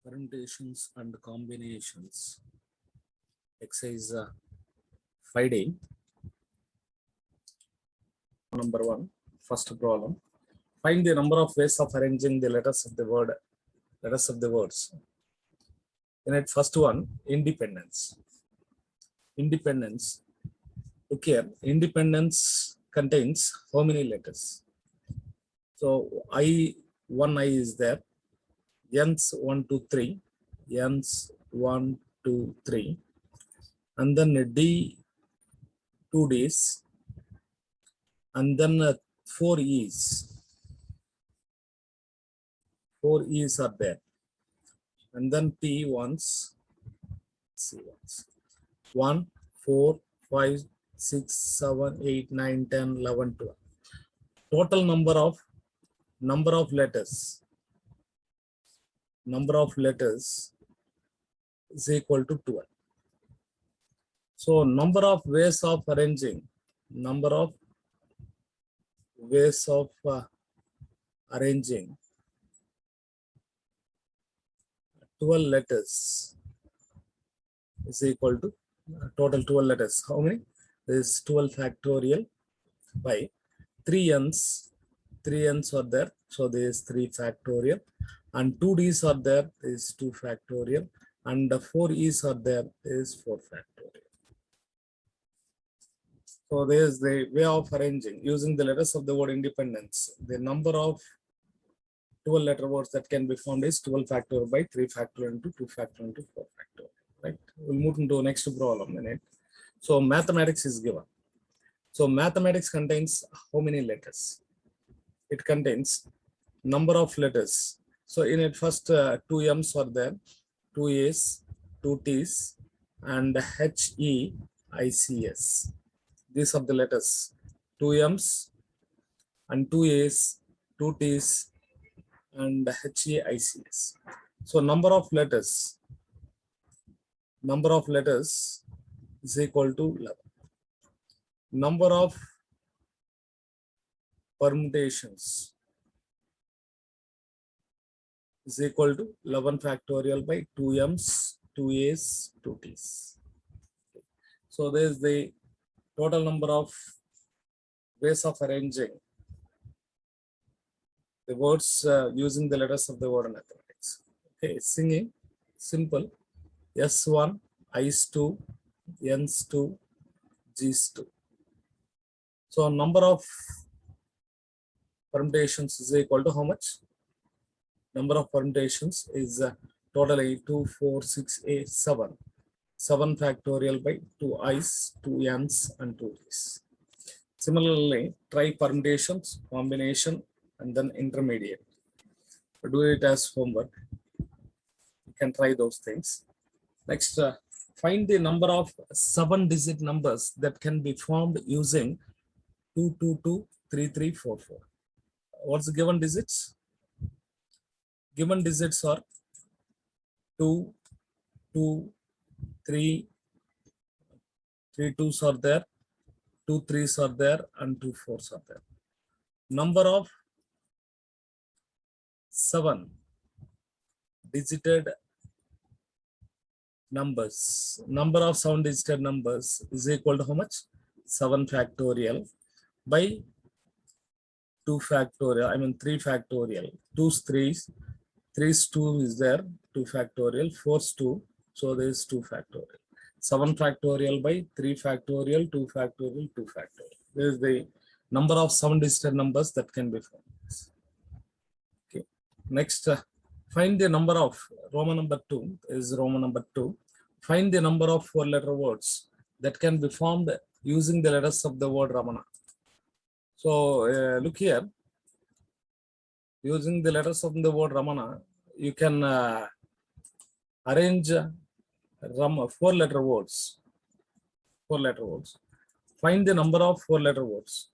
Permutations and combinations. Exercise 5D. Number 1, first problem. Find the number of ways of arranging the letters of the words. In it, first one, independence. Independence. Look here, independence contains how many letters? So one I is there. N's 1, 2, 3. N's 1, 2, 3. And then D 2 D's. And then 4 E's. 4 E's are there. And then T once. C once. 1, 4, 5, 6, 7, 8, 9, 10, 11, 12. Total number of letters. Number of letters is equal to 12. So number of ways of arranging. Number of ways of arranging 12 letters is equal to total 12 letters. How many? This is 12 factorial by 3 n's. 3 n's are there, so there is 3 factorial, and 2 d's are there, there is 2 factorial, and 4 e's are there, there is 4 factorial. So there is the way of arranging using the letters of the word independence. The number of 12 letter words that can be formed is 12 factorial by 3 factorial into 2 factorial into 4 factorial. Right? We'll move into the next problem in it. So mathematics is given. So mathematics contains how many letters? It contains number of letters. So in it, first 2 M's are there, 2 A's, 2 T's, and HEICS. These are the letters. 2 M's and 2 A's, 2 T's, and HEICS. So number of letters is equal to 11. Number of permutations is equal to 11 factorial by 2 M's, 2 A's, 2 T's. So there is the total number of ways of arranging the words using the letters of the word in mathematics. Okay, singing, simple. S1, I's 2, N's 2, G's 2. So number of permutations is equal to how much? Number of permutations is totally 2, 4, 6, 8, 7. 7 factorial by 2 I's, 2 N's, and 2 D's. Similarly, try permutations, combination, and then intermediate. Do it as homework. You can try those things. Next, find the number of 7-digit numbers that can be formed using 222, 3344. What's the given digits? Given digits are 2, 2, 3, 3 2's are there, 2 3's are there, and 2 4's are there. Number of 7-digited numbers. Number of 7-digited numbers is equal to how much? 7 factorial by 2 factorial. I mean 3 factorial. 2's 3's. 3's 2 is there. 2 factorial. 4's 2. So there is 2 factorial. 7 factorial by 3 factorial, 2 factorial, 2 factorial. There is the number of 7-digit numbers that can be formed. Okay. Next, find the number of Roman number 2 is Roman number 2. Find the number of 4-letter words that can be formed using the letters of the word Ramana. So look here. Using the letters of the word Ramana, you can arrange 4-letter words. 4-letter words. Find the number of 4-letter words.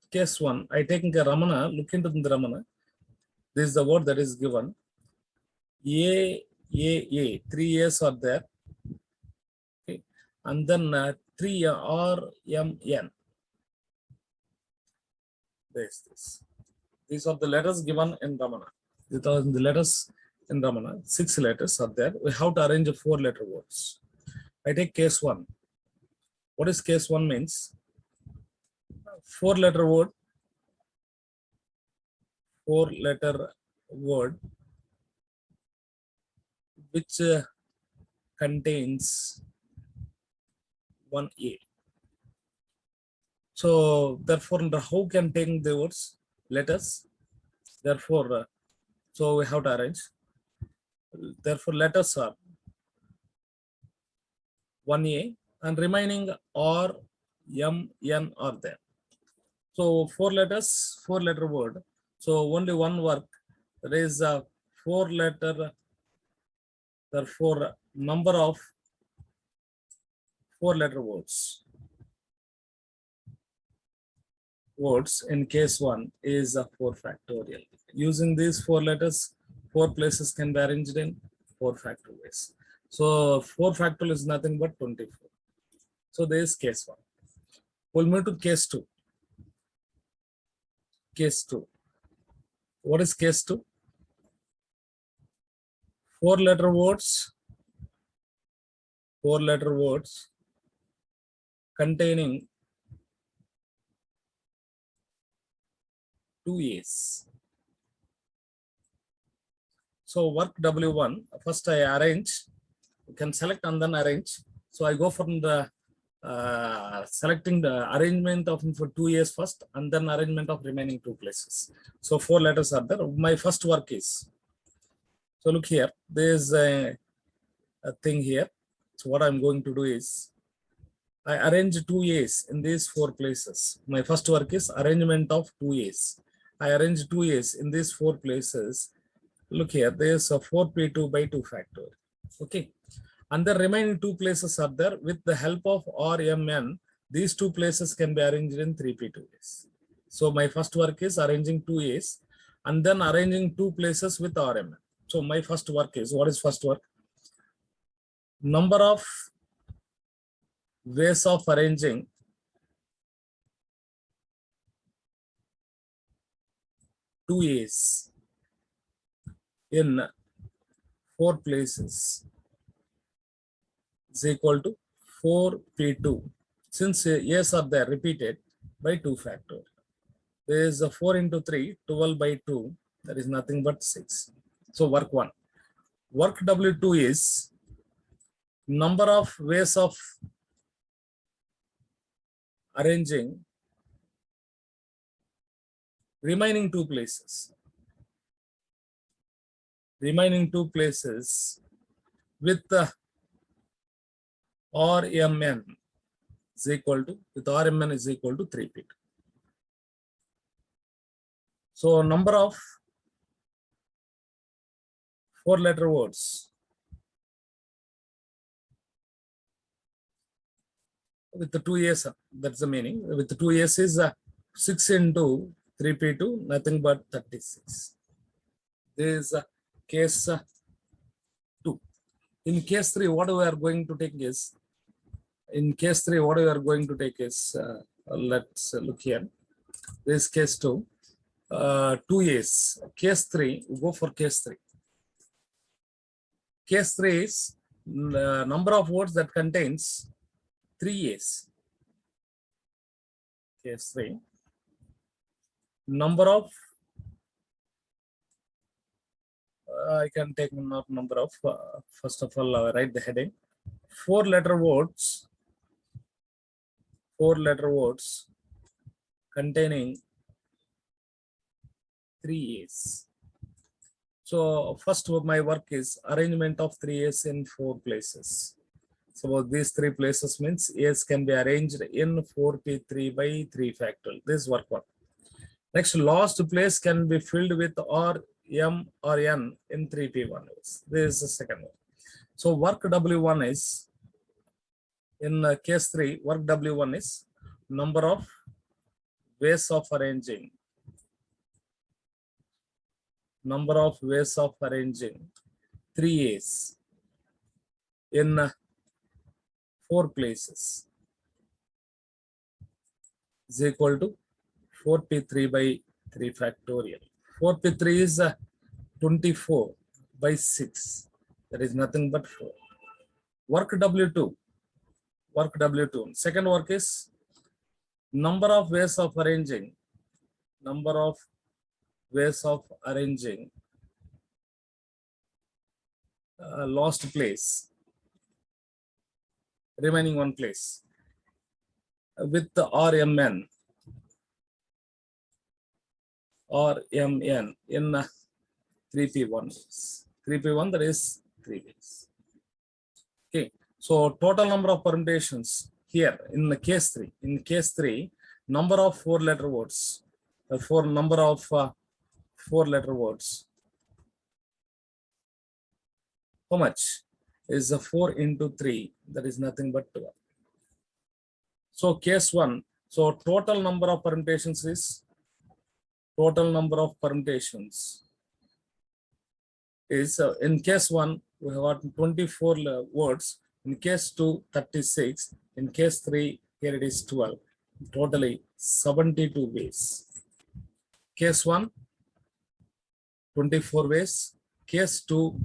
Case 1, I taking a Ramana, look into the Ramana. This is the word that is given. A, 3 A's are there. Okay. And then 3 R, M, N. This. These are the letters given in Ramana. These are the letters in Ramana, 6 letters are there. We have to arrange 4-letter words. I take case 1. What is case 1 means? 4-letter word, 4-letter word which contains 1A. So therefore, how can take the words? Letters. Therefore, so we have to arrange. Therefore, letters are 1A and remaining R, M, N are there. So 4 letters, 4-letter word. So only one work. There is a 4-letter. Therefore, number of 4-letter words. Words in case 1 is a 4 factorial. Using these 4 letters, 4 places can be arranged in 4 factorial ways. So 4 factorial is nothing but 24. So there is case 1. We'll move to case 2. Case 2. What is case 2? 4-letter words. 4-letter words containing 2 A's. So work W1, first I arrange. You can select and then arrange. So I go from the selecting the arrangement of for 2 A's first and then arrangement of remaining 2 places. So 4 letters are there. My first work is, so look here, there is a thing here. So what I'm going to do is, I arrange 2 A's in these 4 places. My first work is arrangement of 2 A's. I arrange 2 A's in these 4 places. Look here, there's a 4p2 by 2 factor. Okay. And the remaining 2 places are there. With the help of RMN, these 2 places can be arranged in 3p2 A's. So my first work is arranging 2 A's and then arranging 2 places with RMN. So my first work is, what is first work? Number of ways of arranging two A's in 4 places is equal to 4p2. Since A's are there repeated by 2 factor. There is a 4 into 3, 12 by 2. That is nothing but 6. So work 1. Work W2 is number of ways of arranging remaining 2 places. Remaining 2 places with RMN is equal to, with RMN is equal to 3p2. So number of 4-letter words with the 2 A's, that's the meaning. With the 2 A's is 6 into 3p2, nothing but 36. This is case 2. In case 3, what we are going to take is, let's look here. This is case 2. 2 A's. Case 3, we go for case 3. Case 3 is number of words that contains 3 A's. Case 3. Number of, I can take number of, first of all, write the heading. 4-letter words. 4-letter words containing 3 A's. So first my work is arrangement of 3 A's in 4 places. So these 3 places means A's can be arranged in 4p3 by 3 factorial. This is work 1. Next, last place can be filled with R, M or N in 3p1. This is the second one. So work W1 is, in case 3, work W1 is number of ways of arranging. Number of ways of arranging 3 A's in 4 places is equal to 4p3 by 3 factorial. 4p3 is 24. by 6. That is nothing but 4. Work W2. Work W2. Second work is number of ways of arranging. Number of ways of arranging lost place. Remaining one place. With the RMN. RMN in 3P1. 3P1, that is 3 ways. Okay. So total number of permutations here in the case 3. In case 3, number of 4-letter words. Number of 4-letter words. How much? Is 4 into 3. That is nothing but 12. So case 1. So total number of permutations is in case 1 we have got 24 words. In case 2, 36. In case 3, here it is 12. Totally 72 ways. Case 1, 24 ways. Case 2,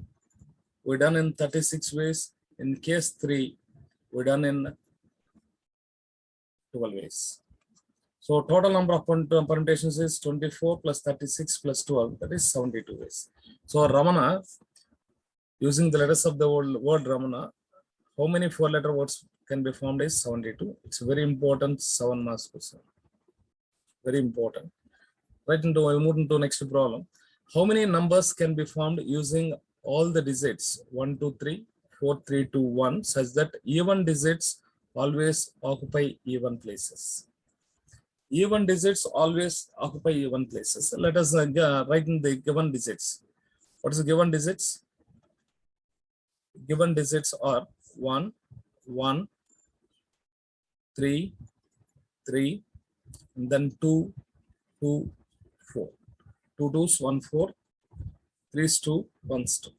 we done in 36 ways. In case 3, we done in 12 ways. So total number of permutations is 24 plus 36 plus 12. That is 72 ways. So Ramana, using the letters of the word Ramana, how many 4-letter words can be formed is 72. It's a very important 7 marks question. Very important. Right into we'll move into next problem. How many numbers can be formed using all the digits 1, 2, 3, 4, 3, 2, 1 such that even digits always occupy even places? Even digits always occupy even places. Let us write in the given digits. What is the given digits? Given digits are 1, 1, 3, 3, and then 2, 2, 4. 2 2s, 1 4, 3's 2, 1's 2.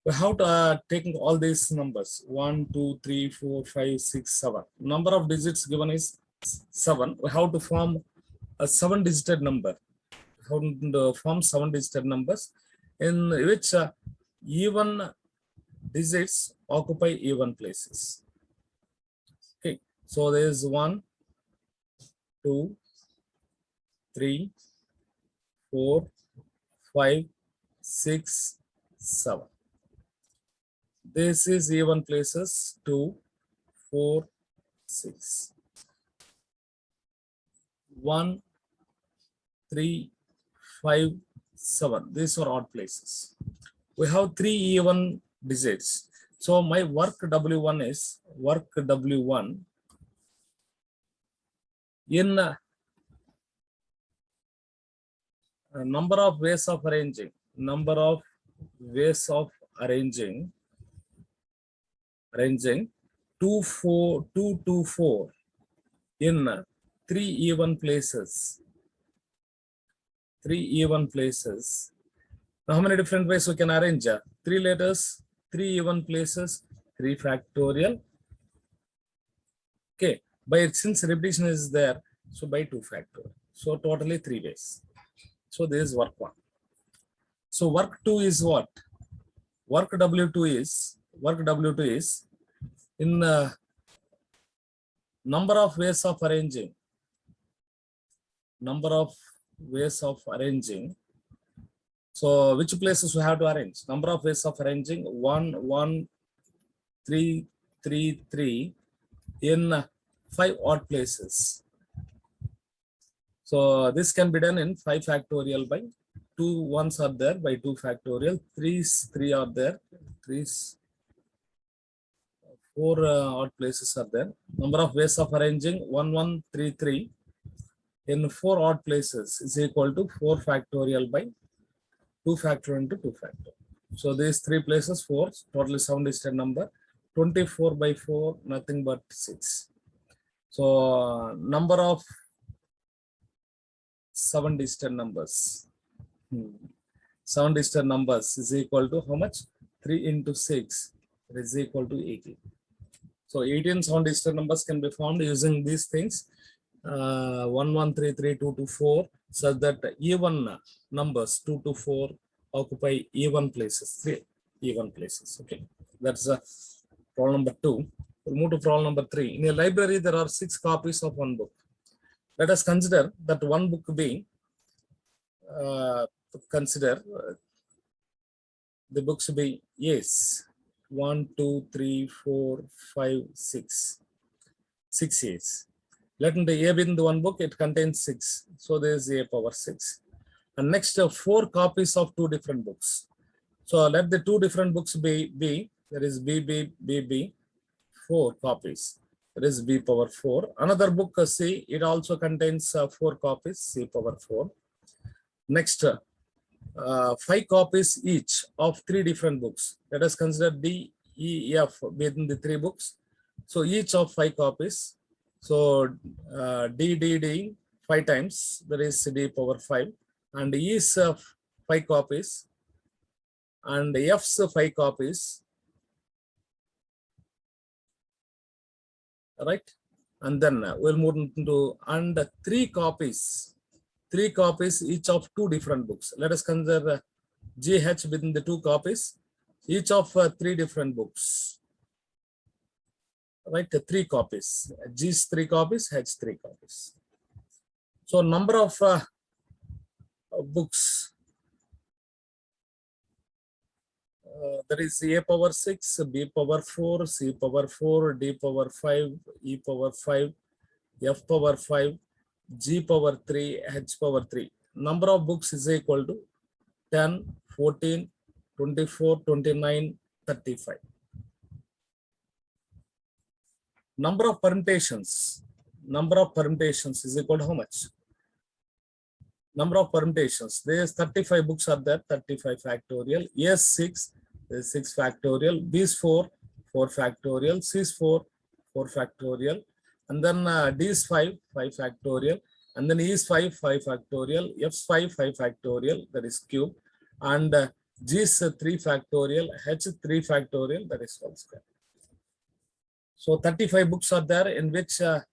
We have to take all these numbers 1, 2, 3, 4, 5, 6, 7. Number of digits given is 7. We have to form a 7-digit number. How to form 7-digit numbers in which even digits occupy even places. Okay, so there is 1, 2, 3, 4, 5, 6, 7. This is even places 2, 4, 6. 1, 3, 5, 7. These are odd places. We have 3 even digits. So my work W1 is work W1 in number of ways of arranging. Number of ways of arranging 2, 4, 2 to 4 in 3 even places. 3 even places. Now, how many different ways we can arrange? 3 letters, 3 even places, 3 factorial. Okay, since repetition is there, so by 2 factorial. So totally 3 ways. So this is work 1. So work 2 is what? Work W2 is in number of ways of arranging. Number of ways of arranging. So which places we have to arrange? Number of ways of arranging 1, 1, 3, 3, 3 in 5 odd places. So this can be done in 5 factorial by 2 ones are there by 2 factorial, 3 are there, 4 odd places are there. Number of ways of arranging 1, 1, 3, 3 in 4 odd places is equal to 4 factorial by 2 factorial into 2 factorial. So these 3 places 4, totally 7-digit number. 24 by 4, nothing but 6. So number of 7-digit numbers. 7-digit numbers is equal to how much? 3 into 6 is equal to 18. So 18 7-digit numbers can be formed using these things. 1, 1, 3, 3, 2 to 4, such that even numbers 2 to 4 occupy even places, 3 even places. Okay, that's problem number 2. We'll move to problem number 3. In a library, there are 6 copies of one book. Let us consider that one book be consider the books be yes 1, 2, 3, 4, 5, 6. 6 A's. Let the A be in the one book, it contains 6. So there is A power 6. And next 4 copies of 2 different books. So let the 2 different books be B. There is B, 4 copies. There is B power 4. Another book C, it also contains 4 copies, C power 4. Next 5 copies each of 3 different books. Let us consider D, E, F within the 3 books. So each of 5 copies. So D 5 times, that is D power 5. And E is 5 copies. And F's 5 copies. Right? And then we'll move into and 3 copies. 3 copies each of 2 different books. Let us consider GH within the 2 copies, each of 3 different books. Right, 3 copies. G's 3 copies, H 3 copies. So number of books. That is A power 6, B power 4, C power 4, D power 5, E power 5, F power 5, G power 3, H power 3. Number of books is equal to 10, 14, 24, 29, 35. Number of permutations. Number of permutations is equal to how much? Number of permutations. There is 35 books are there, 35 factorial. Yes, 6, there is 6 factorial. B is 4, 4 factorial. C is 4, 4 factorial. And then D is 5, 5 factorial. And then E is 5, 5 factorial. F is 5, 5 factorial, that is cube. And G is 3 factorial. H is 3 factorial, that is whole square. So 35 books are there, in which a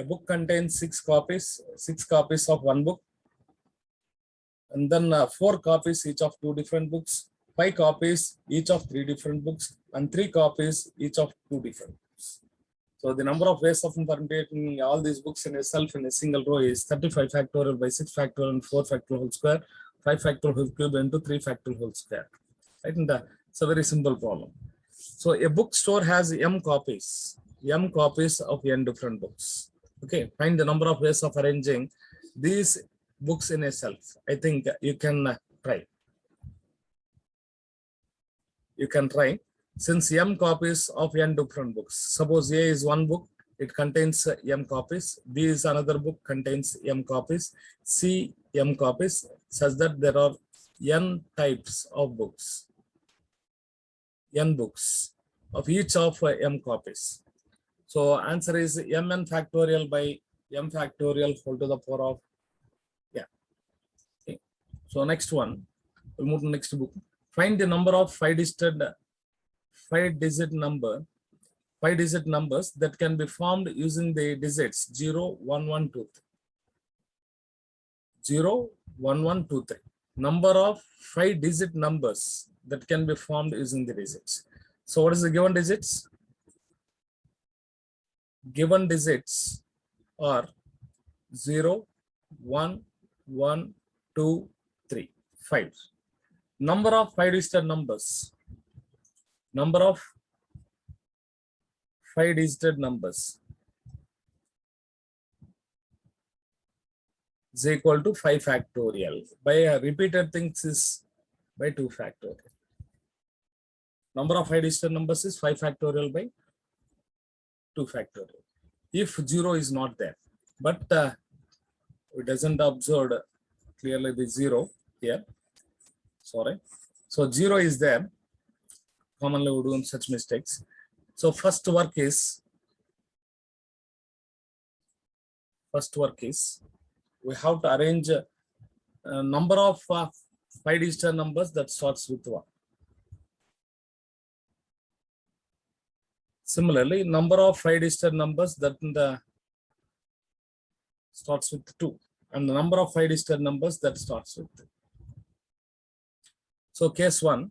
book contains 6 copies of one book. And then 4 copies each of 2 different books, 5 copies each of 3 different books, and 3 copies each of 2 different books. So the number of ways of permutating all these books in itself in a single row is 35 factorial by 6 factorial and 4 factorial whole square, 5 factorial whole cube into 3 factorial whole square. Right? And it's a very simple problem. So a bookstore has m copies of n different books. Okay, find the number of ways of arranging these books in a shelf. I think you can try. You can try. Since m copies of n different books. Suppose A is one book, it contains m copies. B is another book, contains m copies. C m copies, such that there are n types of books. N books of each of m copies. So answer is mn factorial by m factorial whole to the power of, yeah. Okay. So next one, we'll move to the next book. Find the number of 5-digit numbers that can be formed using the digits 0, 1, 1, 2, 3. 0, 1, 1, 2, 3. Number of 5-digit numbers that can be formed using the digits. So what is the given digits? Given digits are 0, 1, 1, 2, 3, 5. Number of 5-digit numbers. Number of 5-digit numbers is equal to 5 factorial. By repeated things is by 2 factorial. Number of 5-digit numbers is 5 factorial by 2 factorial. If 0 is not there, but it doesn't observe clearly the 0 here. Sorry. So 0 is there. Commonly we do such mistakes. So first work is we have to arrange a number of 5-digit numbers that starts with 1. Similarly, number of 5-digit numbers that starts with 2, and the number of 5-digit numbers that starts with 3. So case 1,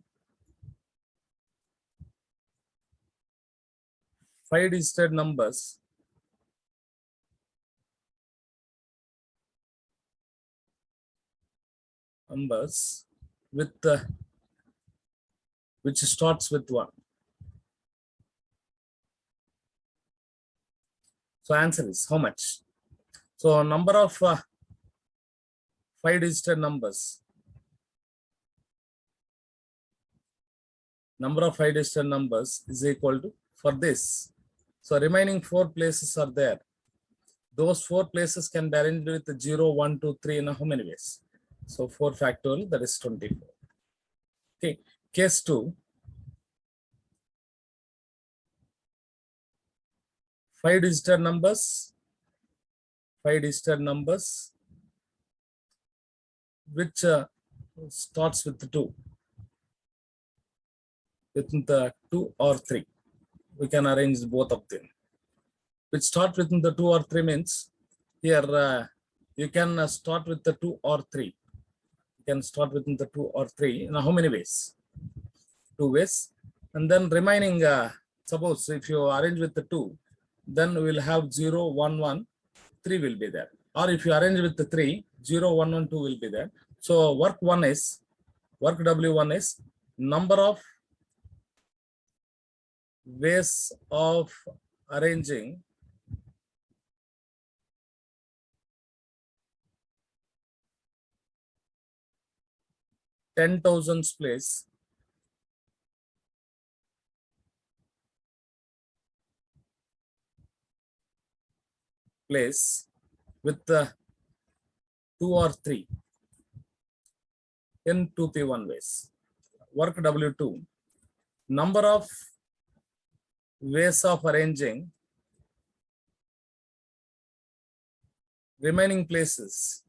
5-digit numbers with which starts with 1. So answer is how much? So number of 5-digit numbers. Number of 5-digit numbers is equal to, for this. So remaining 4 places are there. Those 4 places can be arranged with 0, 1, 2, 3 in how many ways? So 4 factorial, that is 24. Okay, case 2. 5-digit numbers. 5-digit numbers which starts with 2. With the 2 or 3. We can arrange both of them. Which start within the 2 or 3 means here you can start with the 2 or 3. You can start within the 2 or 3. Now how many ways? 2 ways. And then remaining, suppose if you arrange with the 2, then we will have 0, 1, 1, 3 will be there. Or if you arrange with the 3, 0, 1, 1, 2 will be there. So work W1 is number of ways of arranging (10,000s) place with 2 or 3 in 2p1 ways. Work W2, number of ways of arranging remaining places,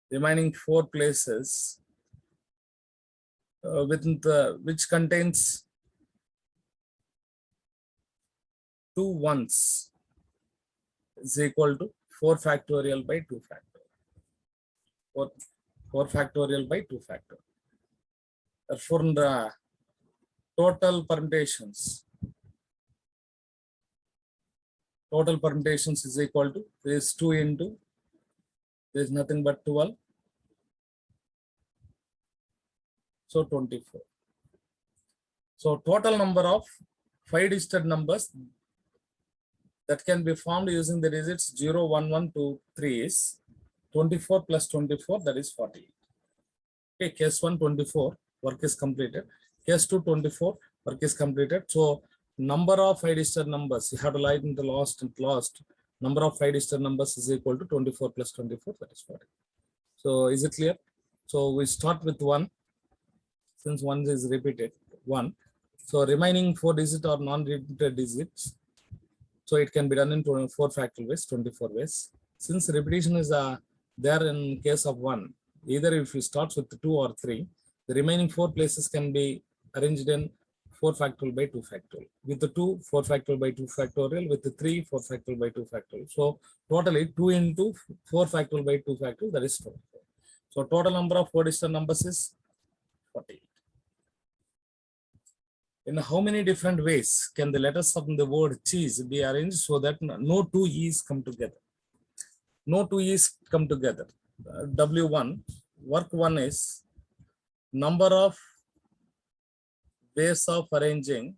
remaining 4 places within the, which contains 2 ones is equal to 4 factorial by 2 factorial. 4 factorial by 2 factorial. Therefore, the total permutations is equal to, there is 2 into, there is nothing but 12. So 24. So total number of 5-digit numbers that can be formed using the digits 0, 1, 1, 2, 3 is 24 plus 24, that is 48. Okay, case 1, 24, work is completed. Case 2, 24, work is completed. So number of 5-digit numbers, you have to write in the last number of 5-digit numbers is equal to 24 plus 24, that is 40. So is it clear? So we start with 1, since 1 is repeated, 1. So remaining 4 digits or non-repeated digits. So it can be done in 4 factorial ways, 24 ways. Since repetition is there in case of 1, either if you start with 2 or 3, the remaining 4 places can be arranged in 4 factorial by 2 factorial. With the 2, 4 factorial by 2 factorial. With the 3, 4 factorial by 2 factorial. So totally 2 into 4 factorial by 2 factorial, that is 24. So total number of 4-digit numbers is 48. In how many different ways can the letters of the word cheese be arranged so that no 2 E's come together? No 2 E's come together. W1, work 1 is number of ways of arranging,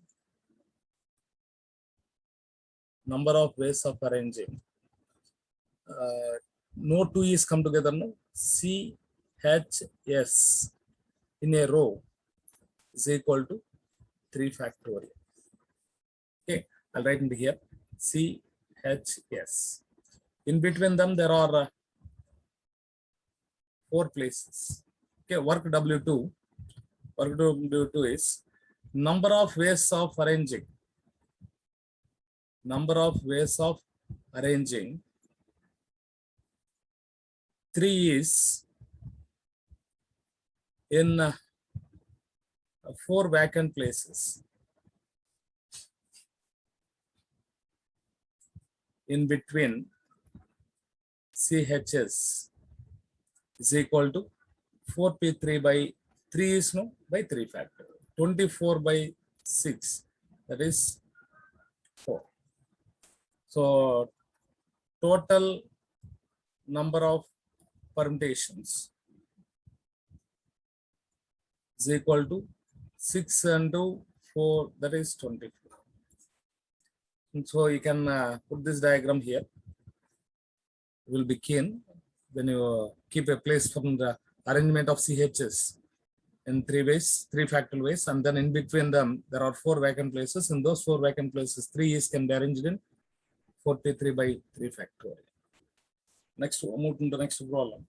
no 2 E's come together, no? C, H, S in a row is equal to 3 factorial. Okay, I'll write into here C, H, S. In between them, there are 4 places. Okay, work W2. Work W2 is number of ways of arranging. Number of ways of arranging 3 is in 4 vacant places. In between CHS is equal to 4p3 by 3 is no by 3 factor. 24 by 6, that is 4. So total number of permutations is equal to 6 into 4, that is 24. And so you can put this diagram here. It will be keen when you keep a place from the arrangement of CHS in 3 ways, 3 factorial ways, and then in between them there are 4 vacant places. In those 4 vacant places, 3 is can be arranged in 43 by 3 factorial. Next, we'll move to the next problem.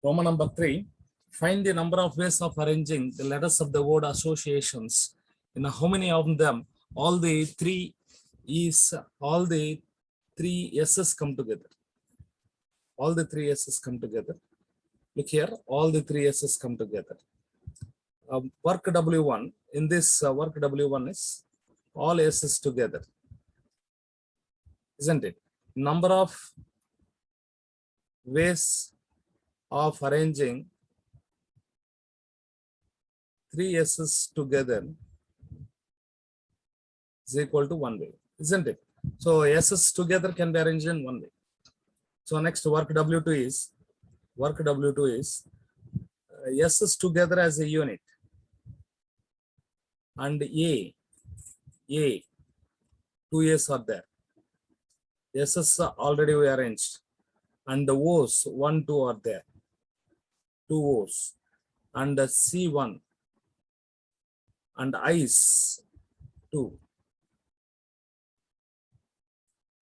Roman number 3. Find the number of ways of arranging the letters of the word associations. In how many of them all the 3 S's come together. All the 3 S's come together. Look here, all the 3 S's come together. Work W1, in this work W1 is all S's together, isn't it? Number of ways of arranging 3 S's together is equal to 1 way, isn't it? So S's together can be arranged in 1 way. So next work W2 is S's together as a unit, and A, 2 A's are there. S's already we arranged, and the O's 1, 2 are there, 2 O's, and the C1 and I's 2,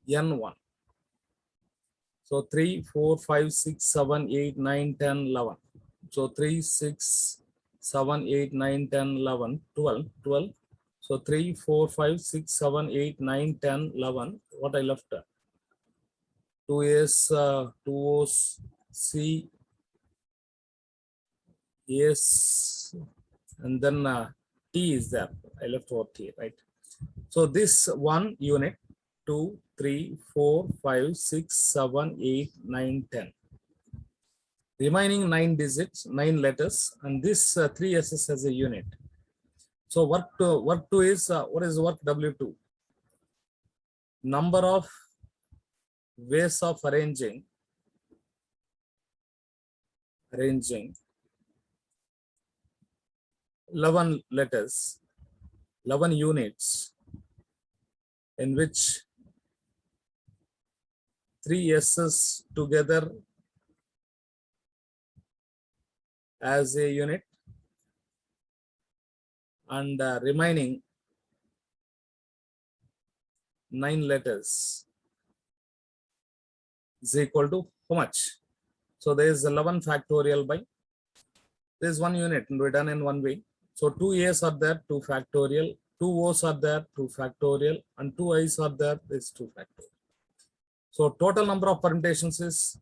N1. So 3, 4, 5, 6, 7, 8, 9, 10, 11. So 3, 6, 7, 8, 9, 10, 11, 12. So 3, 4, 5, 6, 7, 8, 9, 10, 11. What I left? 2 A's, 2 O's, C, S, and then T is there. I left over T, right? So this one unit, 2, 3, 4, 5, 6, 7, 8, 9, 10. Remaining 9 digits, 9 letters, and this 3 S's as a unit. So work 2 is, what is work W2? Number of ways of arranging 11 letters, 11 units, in which 3 S's together as a unit, and remaining 9 letters is equal to how much? So there is 11 factorial by, there is 1 unit and we're done in 1 way. So 2 A's are there, 2 factorial, 2 O's are there, 2 factorial, and 2 I's are there, is 2 factorial. So total number of permutations is,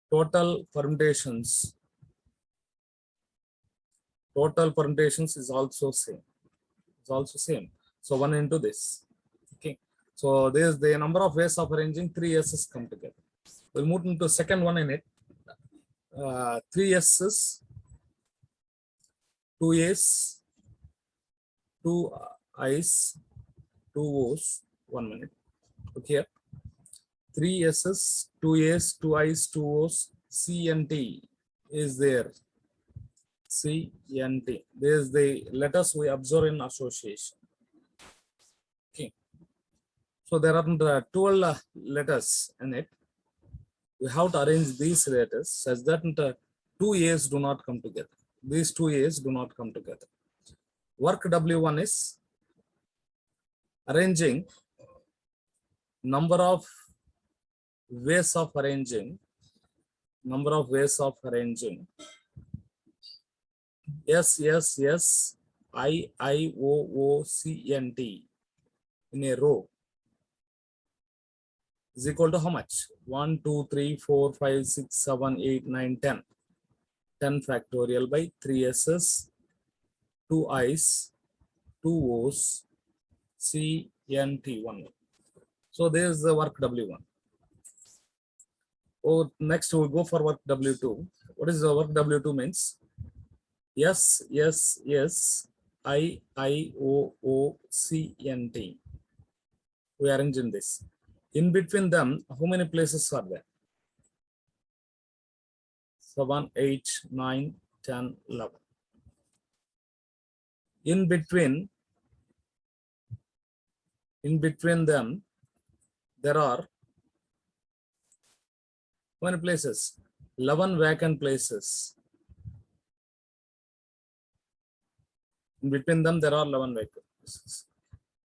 total permutations is also same. It's also same. So 1 into this. Okay. So this is the number of ways of arranging 3 S's come together. We'll move into second one in it. 3 S's, 2 A's, 2 I's, 2 O's. 1 minute. Okay. 3 S's, 2 A's, 2 I's, 2 O's, C and T is there. C and T. This is the letters we observe in association. Okay. So there are 12 letters in it. We have to arrange these letters such that 2 A's do not come together. These 2 A's do not come together. Work W1 is arranging number of ways of arranging S, S, S, I, O, O, C, and T in a row is equal to how much? 1, 2, 3, 4, 5, 6, 7, 8, 9, 10. 10 factorial by 3 S's, 2 I's, 2 O's, C, N, T, 1. So there is the work W1. Oh, next we'll go for work W2. What is the work W2 means? S, S, S, I, O, O, C, N, T. We arrange in this. In between them, how many places are there? 7, 8, 9, 10, 11. In between them, there are how many places? 11 vacant places. In between them, there are 11 vacant places.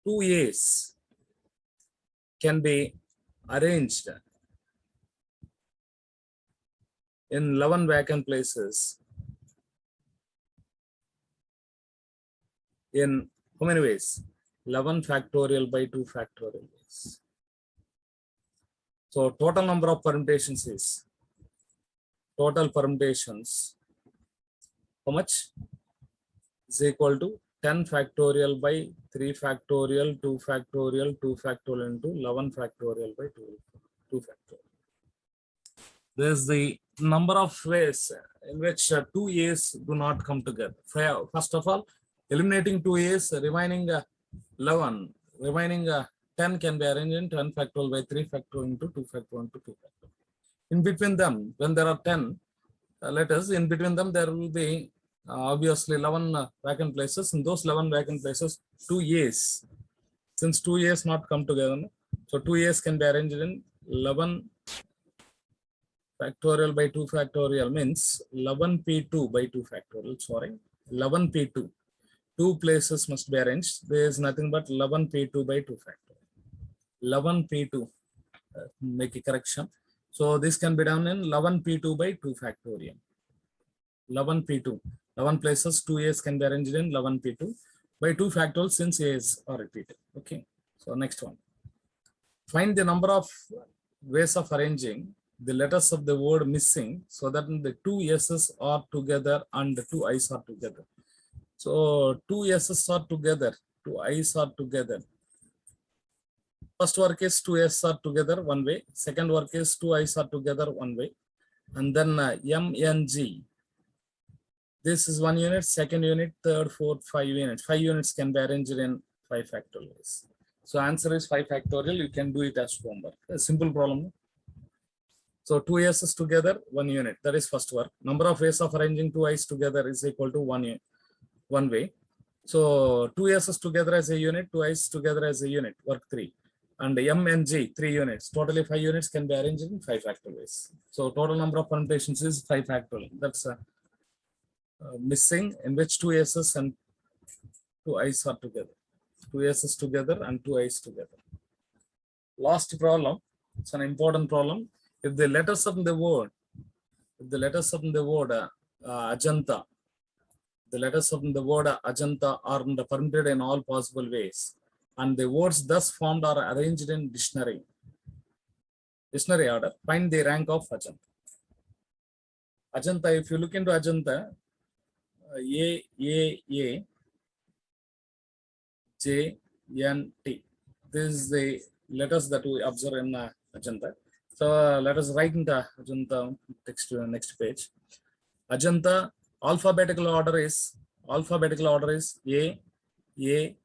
2 A's can be arranged in 11 vacant places in how many ways? 11 factorial by 2 factorial ways. So total number of permutations is total permutations. How much? Is equal to 10 factorial by 3 factorial, 2 factorial, 2 factorial into 11 factorial by 2 factorial. There's the number of ways in which 2 A's do not come together. First of all, eliminating 2 A's, remaining 11, remaining 10 can be arranged in 10 factorial by 3 factorial into 2 factorial into 2 factorial. In between them, when there are 10 letters, in between them there will be obviously 11 vacant places. In those 11 vacant places, 2 A's. Since 2 A's not come together, so 2 A's can be arranged in 11 factorial by 2 factorial means 11p2 by 2 factorial. Sorry, 11p2. 2 places must be arranged. There is nothing but 11p2 by 2 factorial. 11p2. Make a correction. So this can be done in 11p2 by 2 factorial. 11p2. 11 places, 2 A's can be arranged in 11p2 by 2 factorial since A's are repeated. Okay. So next one. Find the number of ways of arranging the letters of the word missing so that the 2 S's are together and the 2 I's are together. So 2 S's are together, 2 I's are together. First work is 2 S's are together one way. Second work is 2 I's are together one way. And then MNG. This is 1 unit, second unit, third, fourth, 5 units. 5 units can be arranged in 5 factorial ways. So answer is 5 factorial. You can do it as homework. A simple problem. So 2 S's together, 1 unit. That is first work. Number of ways of arranging 2 I's together is equal to 1 way. So 2 S's together as a unit, 2 I's together as a unit, work 3. And M and G, 3 units. Totally 5 units can be arranged in 5 factorial ways. So total number of permutations is 5 factorial. That's missing, in which 2 S's and 2 I's are together. 2 S's together and 2 I's together. Last problem. It's an important problem. If the letters of the word, Ajanta, the letters of the word Ajanta are permitted in all possible ways, and the words thus formed are arranged in dictionary order, find the rank of Ajanta. Ajanta, if you look into Ajanta, A, J, N, T. This is the letters that we observe in Ajanta. So let us write in the Ajanta text to the next page. Ajanta alphabetical order is A, J,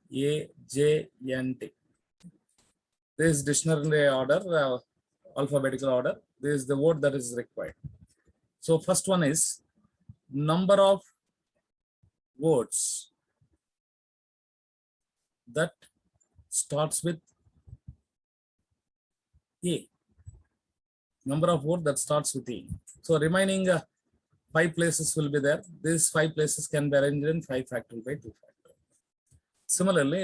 N, T. This is dictionary order, alphabetical order. This is the word that is required. So first one is number of words that starts with A. Number of words that starts with A. So remaining 5 places will be there. These 5 places can be arranged in 5 factorial by 2 factorial. Similarly,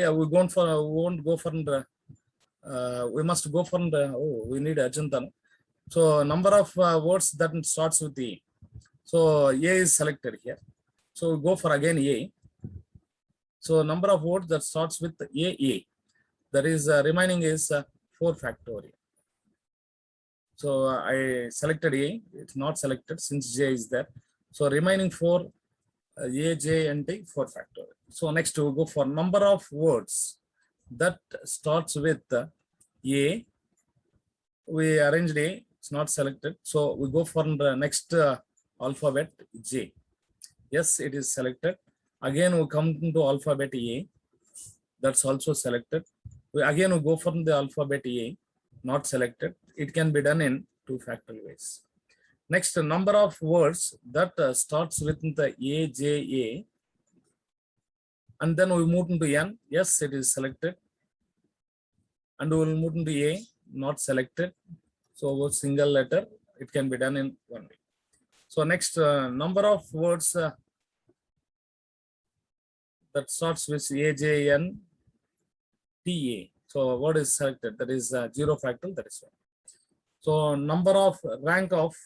we must go for we need Ajanta. So number of words that starts with A. So A is selected here. So we go for again A. So number of words that starts with A. That is remaining is 4 factorial. So I selected A. It's not selected since J is there. So remaining 4 A, J, and T, 4 factorial. So next we go for number of words that starts with A. We arranged A. It's not selected. So we go for the next alphabet J. Yes, it is selected. Again, we come to alphabet A. That's also selected. Again, we go from the alphabet A, not selected. It can be done in two factorial ways. Next, number of words that starts with the A, J, A. And then we move into N. Yes, it is selected. And we will move into A, not selected. So a single letter, it can be done in one way. So next, number of words that starts with A, J, N, T, A. So what is selected? That is 0 factorial, that is 1. So number of rank of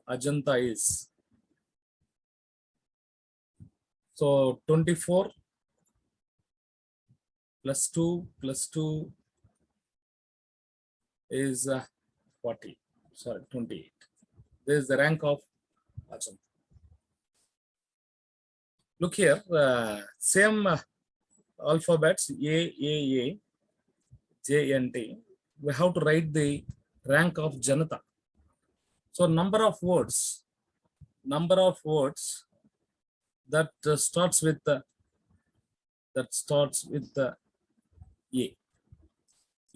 Ajanta is, so 24 plus 2 plus 2 is 40. Sorry, 28. This is the rank of Ajanta. Look here, same alphabets A, J, N, T. We have to write the rank of Janata. So number of words that starts with A.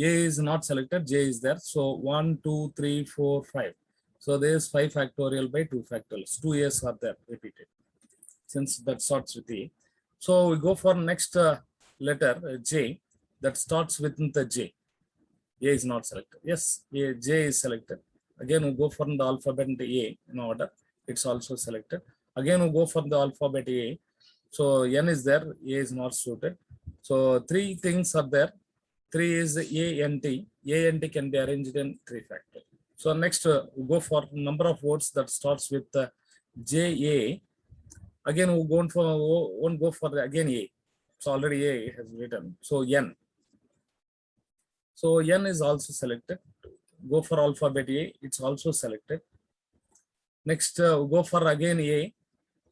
A is not selected, J is there. So 1, 2, 3, 4, 5. So there is 5 factorial by 2 factorials. 2 A's are there repeated since that starts with A. So we go for next letter J that starts with the J. A is not selected. Yes, J is selected. Again, we go for the alphabet A in order. It's also selected. Again, we go for the alphabet A. So N is there. A is not suited. So 3 things are there. 3 is A, N, T. A, N, T can be arranged in 3 factor. So next, we go for number of words that starts with J, A. Again, we won't go for again A. So already A has written. So N. So N is also selected. Go for alphabet A. It's also selected. Next, go for again A.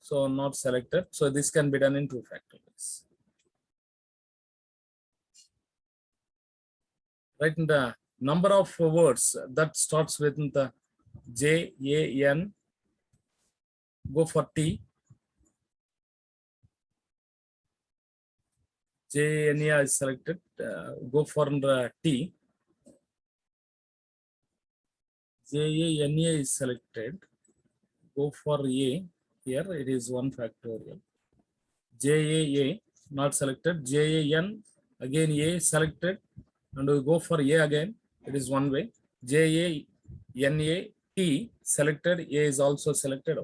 So not selected. So this can be done in 2 factorials. Right, in the number of words that starts with the J, A, N. Go for T. J, N, A is selected. Go for the T. J, A, N, A is selected. Go for A. Here it is 1 factorial. J, A, not selected. J, A, N. Again A selected. And we go for A again. It is one way. J, A, N, A, T selected. A is also selected.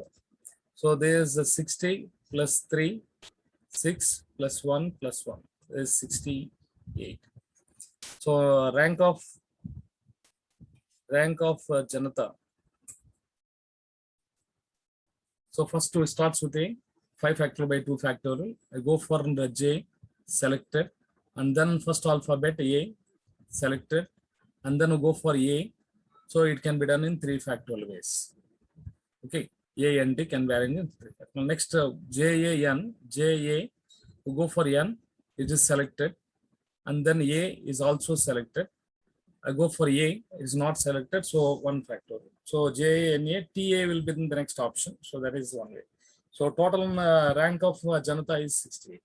So there is a 60 plus 3, 6 plus 1 plus 1 is 68. So rank of Janata. So first we starts with A, 5 factorial by 2 factorial. I go for the J, selected, and then first alphabet A, selected, and then we go for A. So it can be done in 3 factorial ways. Okay, A, N, T can be arranged in 3 factorial. Next, J, A, N, J, A, we go for N, it is selected, and then A is also selected. I go for A, it is not selected, so 1 factorial. So J, N, A, T, A will be in the next option. So that is one way. So total rank of Janata is 68.